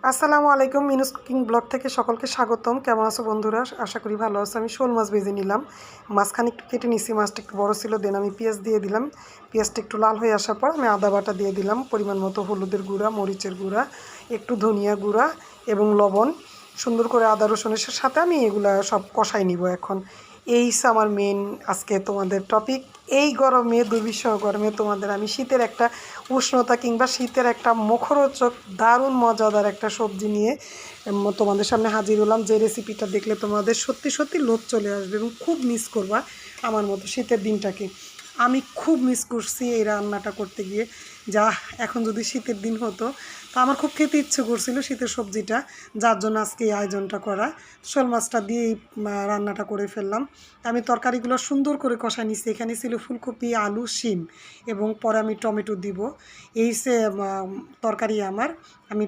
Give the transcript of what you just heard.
আসসালামু আলাইকুম। মিনুস cooking blog থেকে সকলকে স্বাগতম। কেমন আছো বন্ধুরা? আশা করি ভালো আছো। আমি শোল মাছ ভেজে নিলাম। মাঝখানে একটু কেটে নিছি, মাছটা একটু বড় ছিল। দেন আমি পেঁয়াজ দিয়ে দিলাম। পেঁয়াজটা একটু লাল হয়ে আসার পর আমি আদা বাটা দিয়ে দিলাম, পরিমাণ মতো হলুদের গুঁড়া, মরিচের গুঁড়া, একটু ধনিয়া গুঁড়া এবং লবণ। সুন্দর করে আদা রসুনের সাথে আমি এগুলা সব কষাই নিব এখন। এই আমার মেন আজকে তোমাদের টপিক। এই গরমে, দুর্বিষহ গরমে তোমাদের আমি শীতের একটা উষ্ণতা কিংবা শীতের একটা মুখরোচক দারুণ মজাদার একটা সবজি নিয়ে তোমাদের সামনে হাজির হলাম। যে রেসিপিটা দেখলে তোমাদের সত্যি সত্যি লোভ চলে আসবে এবং খুব মিস করবা আমার মতো শীতের দিনটাকে। আমি খুব মিস করছি এই রান্নাটা করতে গিয়ে। যা এখন যদি শীতের দিন হতো তা আমার খুব খেতে ইচ্ছে করছিল শীতের সবজিটা, যার জন্য আজকে এই আয়োজনটা করা। শোল মাছটা দিয়েই রান্নাটা করে ফেললাম। আমি তরকারিগুলো সুন্দর করে কষাই নিচ্ছি। এখানে ছিল ফুলকপি, আলু, শিম এবং পরে আমি টমেটো দিব। এই সে তরকারি আমার। আমি